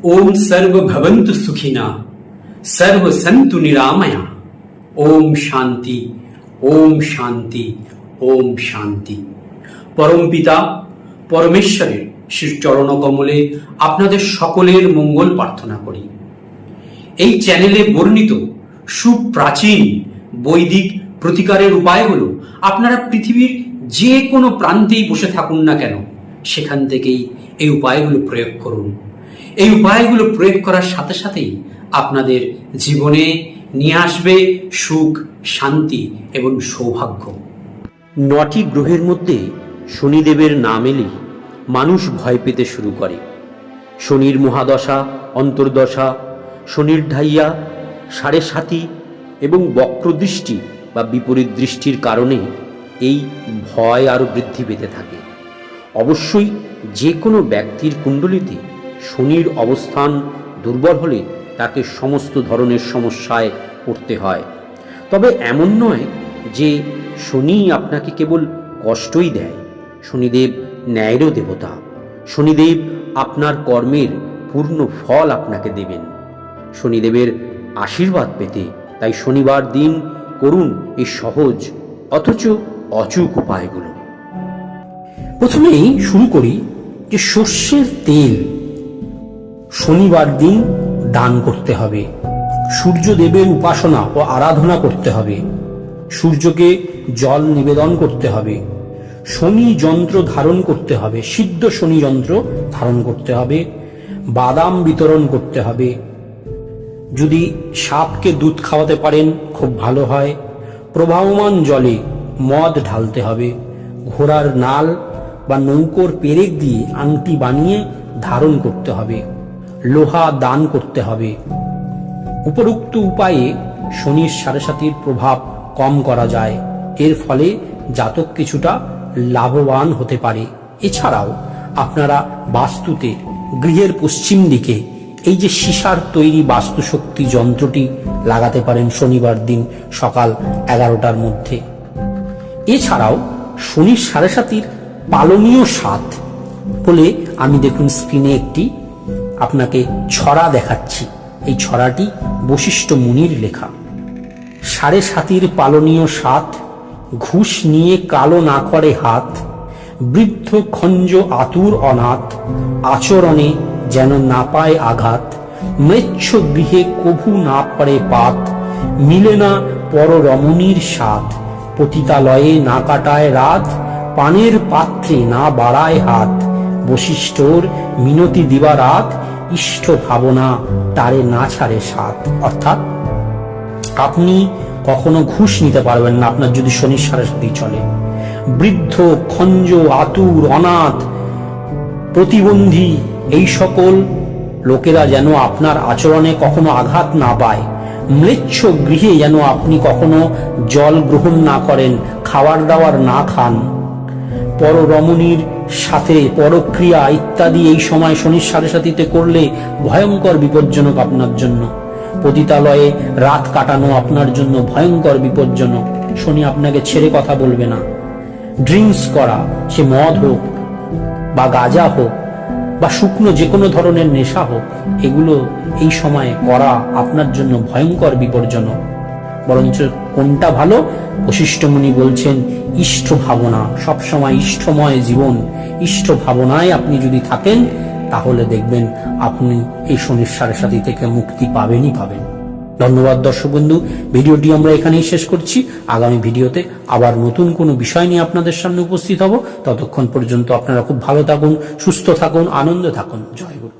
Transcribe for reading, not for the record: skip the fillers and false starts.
ओम सर्व भवन्तु सुखिना सर्व सन्तु निरामया। ओम शांति ओम शांति ओम शांति। परम पिता परमेश्वरेर श्री चरण कमले आपनादेर सकलेर मंगल प्रार्थना करी। এই চ্যানেলে বর্ণিত সুপ্রাচীন বৈদিক প্রতিকারের উপায়গুলো আপনারা পৃথিবীর যে কোনো প্রান্তেই বসে থাকুন না কেন সেখান থেকেই এই উপায়গুলো প্রয়োগ করুন। এই উপায়গুলো প্রয়োগ করার সাথে সাথেই আপনাদের জীবনে নিয়ে আসবে সুখ, শান্তি এবং সৌভাগ্য। 9টি গ্রহের মধ্যে শনিদেবের নাম এলেই মানুষ ভয় পেতে শুরু করে। শনির মহাদশা, অন্তর্দশা, শনির ঢাইয়া, সাড়ে সাতি এবং বক্রদৃষ্টি বা বিপরীত দৃষ্টির কারণে এই ভয় আরও বৃদ্ধি পেতে থাকে। অবশ্যই যে কোনো ব্যক্তির কুণ্ডলিতে শনির অবস্থান দুর্বল হলে তাকে সমস্ত ধরনের সমস্যায় পড়তে হয়। তবে এমন নয় যে শনি আপনাকে কেবল কষ্টই দেয়। শনিদেব ন্যায়েরও দেবতা। শনিদেব আপনার কর্মের পূর্ণ ফল আপনাকে দেবেন। শনিদেবের আশীর্বাদ পেতে তাই শনিবার দিন করুন এই সহজ অথচ অচুক উপায়গুলো। প্রথমেই শুরু করি যে সর্ষের তেল শনিবার দিন দান করতে হবে। সূর্যদেবের উপাসনা ও আরাধনা করতে হবে। সূর্যকে জল নিবেদন করতে হবে। শনি যন্ত্র ধারণ করতে হবে। সিদ্ধ শনি যন্ত্র ধারণ করতে হবে। বাদাম বিতরণ করতে হবে। যদি সাপকে দুধ খাওয়াতে পারেন খুব ভালো হয়। প্রবাহমান জলে মদ ঢালতে হবে। ঘোড়ার নাল বা নৌকোর পেরেক দিয়ে আংটি বানিয়ে ধারণ করতে হবে। লোহা দান করতে হবে। উপরোক্ত উপায়ে শনির সাড়ে সাতির প্রভাব কম করা যায়। এর ফলে জাতক কিছুটা লাভবান হতে পারে। এছাড়াও আপনারা বাস্তুতে গৃহের পশ্চিম দিকে এই যে সীসার তৈরি বাস্তুশক্তি যন্ত্রটি লাগাতে পারেন শনিবার দিন সকাল 11টার মধ্যে। এছাড়াও শনির সাড়ে সাতির পালনীয় সাত বলে আমি দেখুন স্ক্রিনে একটি আপনাকে ছড়া দেখাচ্ছি। এই ছড়াটি বশিষ্ঠ মুনির লেখা। সাড়ে সাতির পালনীয় সাত, ঘুষ নিয়ে কালো না করে হাত, বৃদ্ধ খঞ্জ আতুর অনাথ, আচরণে যেন না পায় আঘাত, মৃচ্ছ গৃহে কভু না পড়ে পাত, মিলে না পর রমণীর সাথ, পতিতালয়ে না কাটায় রাত, পানের পাত্রে না বাড়ায় হাত, বশিষ্ঠর মিনতি দিবা রাত, ইষ্ট ভাবনা তারে না ছাড়ে সাত। অর্থাৎ আপনি কখনো ঘুষ নিতে পারবেন না আপনার যদি শনির সাড়ে সাথী চলে। বৃদ্ধ, খঞ্জ, আতুর, অনাথ, প্রতিবন্ধী এই সকল লোকেরা যেন আপনার আচরণে কখনো আঘাত না পায়। ম্লেচ্ছ গৃহে যেন আপনি কখনো জল গ্রহণ না করেন, খাবার দাবার না খান। পররমণীর সাথে পরক্রিয়া ইত্যাদি এই সময় শনির সাড়ে সাথীতে করলে ভয়ঙ্কর বিপজ্জনক আপনার জন্য। পতিতালয়ে রাত কাটানো আপনার জন্য ভয়ঙ্কর বিপজ্জনক। শনি আপনাকে ছেড়ে কথা বলবে না। ড্রিঙ্কস করা, সে মদ হোক বা গাঁজা হোক বা শুকনো যে কোনো ধরনের নেশা হোক, এগুলো এই সময় করা আপনার জন্য ভয়ঙ্কর বিপজ্জনক। বরঞ্চ কোনটা ভালো? বশিষ্ঠ মুনি বলছেন ইষ্ট ভাবনা, সবসময় ইষ্টময় জীবন, ইষ্ট ভাবনায় আপনি যদি থাকেন তাহলে দেখবেন আপনি এই শনির সাড়ে সাথী থেকে মুক্তি পাবেনই পাবেন। ধন্যবাদ দর্শক বন্ধু, ভিডিওটি আমরা এখানেই শেষ করছি। আগামী ভিডিওতে আবার নতুন কোনো বিষয় নিয়ে আপনাদের সামনে উপস্থিত হব। ততক্ষণ পর্যন্ত আপনারা খুব ভালো থাকুন, সুস্থ থাকুন, আনন্দে থাকুন। জয় গুরু।